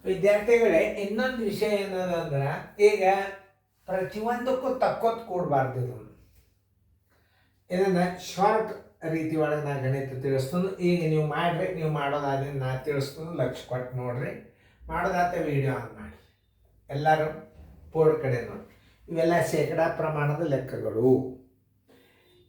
ವಿದ್ಯಾರ್ಥಿಗಳೇ, ಇನ್ನೊಂದು ವಿಷಯ ಏನದಂದ್ರೆ, ಈಗ ಪ್ರತಿಯೊಂದಕ್ಕೂ ತಕ್ಕೋತ್ ಕೂಡಬಾರ್ದು. ಇದನ್ನ ಶಾರ್ಟ್ ರೀತಿ ಒಳಗೆ ನಾ ಗಣಿತ ತಿಳಿಸ್ತೀನಿ. ಈಗ ನೀವು ಮಾಡ್ರಿ, ನೀವು ಮಾಡೋದಾದ್ರೆ ನಾ ತಿಳಿಸ್ತೀನಿ, ಲಕ್ಷ ಕೊಟ್ಟು ನೋಡ್ರಿ. ಮಾಡೋದಾತ ವಿಡಿಯೋ ಆನ್ ಮಾಡಿ, ಎಲ್ಲರೂ ಬೋರ್ಡ್ ಕಡೆ ನೋಡಿ. ಇವೆಲ್ಲ ಶೇಕಡಾ ಪ್ರಮಾಣದ ಲೆಕ್ಕಗಳು.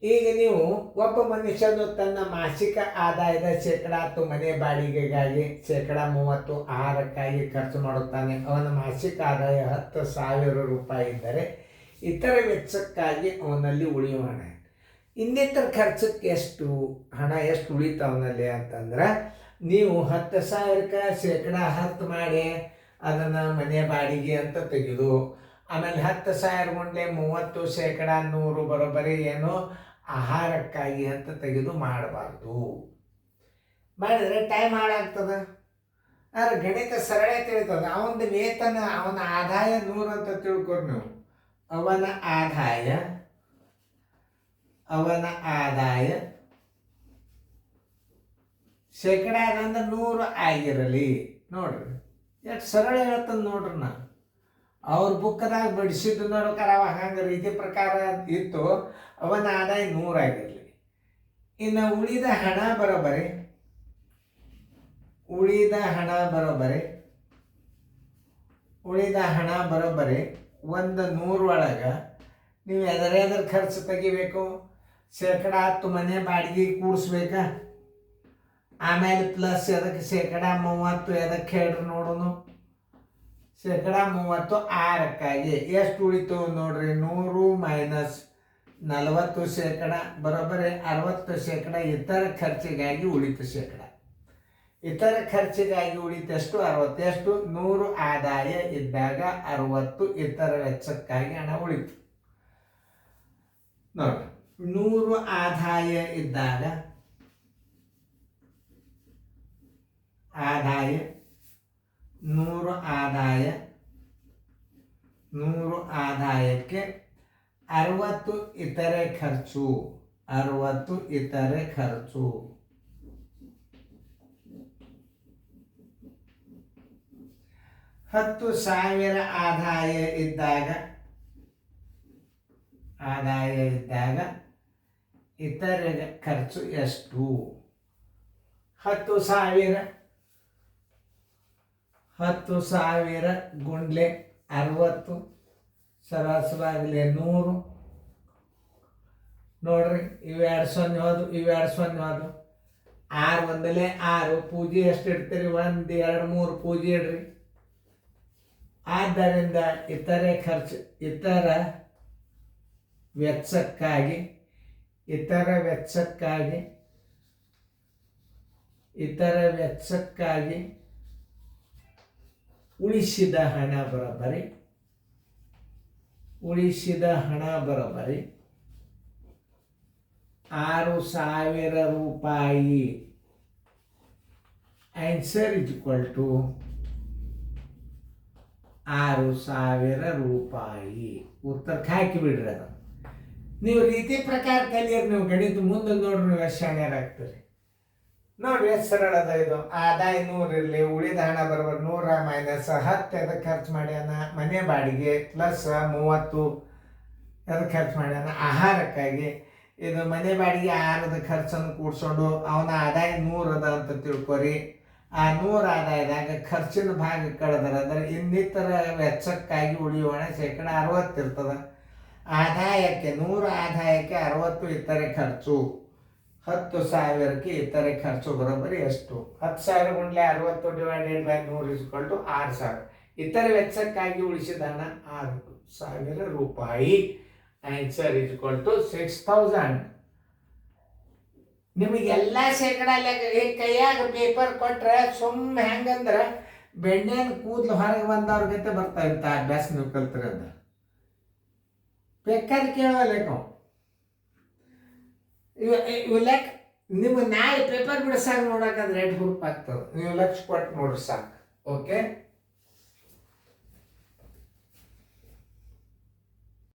ಈಗ ನೀವು ಒಬ್ಬ ಮನುಷ್ಯನು ತನ್ನ ಮಾಸಿಕ ಆದಾಯದ ಶೇಕಡಾ 10 ಮನೆ ಬಾಡಿಗೆಗಾಗಿ, ಶೇಕಡಾ 30 ಆಹಾರಕ್ಕಾಗಿ ಖರ್ಚು ಮಾಡುತ್ತಾನೆ. ಅವನ ಮಾಸಿಕ ಆದಾಯ 10,000 ರೂಪಾಯಿ ಇದ್ದರೆ ಇತರ ವೆಚ್ಚಕ್ಕಾಗಿ ಅವನಲ್ಲಿ ಉಳಿಯುವ ಹಣ, ಇನ್ನಿತರ ಖರ್ಚಕ್ಕೆ ಎಷ್ಟು ಉಳಿತಾವನಲ್ಲಿ ಅಂತಂದ್ರೆ, ನೀವು 10,000ಕ್ಕೆ ಶೇಕಡಾ 10 ಮಾಡಿ ಅದನ್ನು ಮನೆ ಬಾಡಿಗೆ ಅಂತ ತೆಗೆದು, ಆಮೇಲೆ 10,000 ಗುಂಡ್ಲೆ 30 ಶೇಕಡಾ 100 ಬರೋಬ್ಬರಿ ಏನು ಆಹಾರಕ್ಕಾಗಿ ಅಂತ ತೆಗೆದು ಮಾಡಬಾರ್ದು. ಮಾಡಿದರೆ ಟೈಮ್ ಹಾಳಾಗ್ತದೆ. ಆದರೆ ಗಣಿತ ಸರಳ ತಿಳಿತದೆ. ಅವನ ವೇತನ, ಅವನ ಆದಾಯ 100 ಅಂತ ತಿಳ್ಕೊರಿ ನೀವು. ಅವನ ಆದಾಯ ಶೇಕಡಾ ಅಂದ್ರೆ 100 ಆಗಿರಲಿ. ನೋಡ್ರಿ ಎಷ್ಟು ಸರಳ ಹೇಳ್ತಾನೆ ನೋಡ್ರಿ. ನಾ ಅವ್ರ ಬುಕ್ದಾಗ ಬಡಿಸಿದ್ದು ನೋಡ್ಕಾರ ಅವ ಹಂಗೆ ರೀತಿ ಪ್ರಕಾರ ಇತ್ತು. ಅವನ ಆದಾಯ 100 ಆಗಿರಲಿ. ಇನ್ನು ಉಳಿದ ಹಣ ಬರೋಬ್ಬರಿ ಒಂದು 100 ಒಳಗೆ ನೀವು ಎದರ ಖರ್ಚು ತೆಗಿಬೇಕು. ಶೇಕಡಾ 10 ಮನೆ ಬಾಡಿಗೆ ಕೂಡಿಸ್ಬೇಕಾ, ಆಮೇಲೆ ಪ್ಲಸ್ ಅದಕ್ಕೆ ಶೇಕಡಾ 30 ಎದಕ್ಕೆ ಹೇಳ್ರಿ ನೋಡೋನು. ಶೇಕಡಾ 30 ಆಹಾರಕ್ಕಾಗಿ ಎಷ್ಟು ಉಳಿತು ನೋಡ್ರಿ. 100 ಮೈನಸ್ 40 ಶೇಕಡಾ ಬರೋಬ್ಬರಿ 60 ಶೇಕಡಾ ಇತರ ಖರ್ಚಿಗಾಗಿ ಉಳಿತು. ಶೇಕಡಾ ಇತರ ಖರ್ಚಿಗಾಗಿ ಉಳಿತಷ್ಟು 60. ಎಷ್ಟು? 100 ಆದಾಯ ಇದ್ದಾಗ 60 ಇತರ ವೆಚ್ಚಕ್ಕಾಗಿ ಹಣ ಉಳಿತು. ನೋಡ್ರಿ, 100 ಆದಾಯ ಇದ್ದಾಗ ನೂರು ಆದಾಯಕ್ಕೆ 60 ಇತರೆ ಖರ್ಚು. 10,000 ಆದಾಯ ಇದ್ದಾಗ ಇತರೆ ಖರ್ಚು ಎಷ್ಟು? 10,000 ಗುಂಡ್ಲೆ 60 ಸರಾಸರಿಯಾಗಲಿ 100. ನೋಡ್ರಿ, ಇವೆರಡು 0 ಹೋದು, ಇವೆರಡು 0 ಹೋದು. 6 ಒಂದಲೇ 6. ಪೂಜೆ ಎಷ್ಟು ಇಡ್ತೀರಿ? 1 2 3 ಪೂಜೆ ಇಡ್ರಿ. ಆದ್ದರಿಂದ ಇತರೆ ಖರ್ಚು, ಇತರ ವೆಚ್ಚಕ್ಕಾಗಿ ಉಳಿಸಿದ ಹಣ ಬರೋಬ್ಬರಿ 6,000 ರೂಪಾಯಿ. ಆನ್ಸರ್ ಇಸ್ ಈಕ್ವಲ್ ಟು 6,000 ರೂಪಾಯಿ. ಉತ್ತರಕ್ಕೆ ಹಾಕಿ ಬಿಡ್ರಿ. ಅದು ನೀವು ರೀತಿ ಪ್ರಕಾರ ಕಲಿಯರ್. ನೀವು ಗಣಿತ ಮುಂದೆ ನೋಡ್ರಿ, ನೀವು ಎಷ್ಟು ಶಾಣ್ಯರಾಗ್ತೀರಿ ನೋಡ್ರಿ. ಎಷ್ಟು ಸರಳ ಅದ ಇದು. ಆದಾಯ 100 ಇರಲಿ, ಉಳಿದ ಹಣ ಬರೋಬ್ಬರಿ 100 ಮೈನಸ್ 10 ಎದಕ್ಕೆ ಖರ್ಚು ಮಾಡ್ಯಾನ? ಮನೆ ಬಾಡಿಗೆ. ಪ್ಲಸ್ 30 ಎದಕ್ಕೆ ಖರ್ಚು ಮಾಡ್ಯಾನ? ಆಹಾರಕ್ಕಾಗಿ. ಇದು ಮನೆ ಬಾಡಿಗೆ ಆಹಾರದ ಖರ್ಚನ್ನು ಕೂಡಿಸ್ಕೊಂಡು ಅವನ ಆದಾಯ 100 ಅದ ಅಂತ ತಿಳ್ಕೊರಿ. ಆ 100 ಆದಾಯದಾಗ ಖರ್ಚಿನ ಭಾಗ ಕಳೆದ್ರೆ ಅಂದರೆ ಇನ್ನಿತರ ವೆಚ್ಚಕ್ಕಾಗಿ ಉಳಿಯೋಣ ಶೇಕಡಾ 60 ಇರ್ತದೆ. ಆದಾಯಕ್ಕೆ 100 ಆದಾಯಕ್ಕೆ 60 ಇತರೆ ಖರ್ಚು. 10,000ಕ್ಕೆ ಇತರೆ ಖರ್ಚು ಬರೋಬ್ಬರಿ ಎಷ್ಟು? 10,000 ಗುಂಡ್ಲೆ 60 ಡಿವೈಡೆಡ್ ಬೈ 100 ಇಸ್ಕೊಲ್ ಟು 6,000. ಇತರೆ ವೆಚ್ಚಕ್ಕಾಗಿ ಉಳಿಸಿದ ಹಣ 6,000 ರೂಪಾಯಿ. Answer is equal to 6,000. ನಿಮಗೆಲ್ಲ ಶೇಕಡಾ ಕೈಯಾಗ ಪೇಪರ್ ಕೊಟ್ರೆ ಸುಮ್ಮನೆ ಹೆಂಗಂದ್ರೆ ಬೆಣ್ಣೆನ ಕೂದಲು ಹೊರಗೆ ಬಂದವ್ರ ಗತೆ ಬರ್ತಾ ಇರ್ತ ಅಭ್ಯಾಸ ನೀವು ಕಲ್ತ್ರಿ ಅಂದ್ರೆ ಬೇಕಾದ್ರೆ ಕೇಳೋಲ್ಲ. ಇವು ಲೆಕ್ಕ ನಿಮ್ಗೆ ನಾಳೆ ಪೇಪರ್ ಬಿಡಿಸಾಗ ನೋಡೋಕ್ಕಾದ್ರೆ 2 ಗ್ರೂಪ್ ಆಗ್ತದೆ. ನೀವು ಲಕ್ಷ ಕೊಟ್ಟು ನೋಡ್ರಿ ಸಾಕು. ಓಕೆ.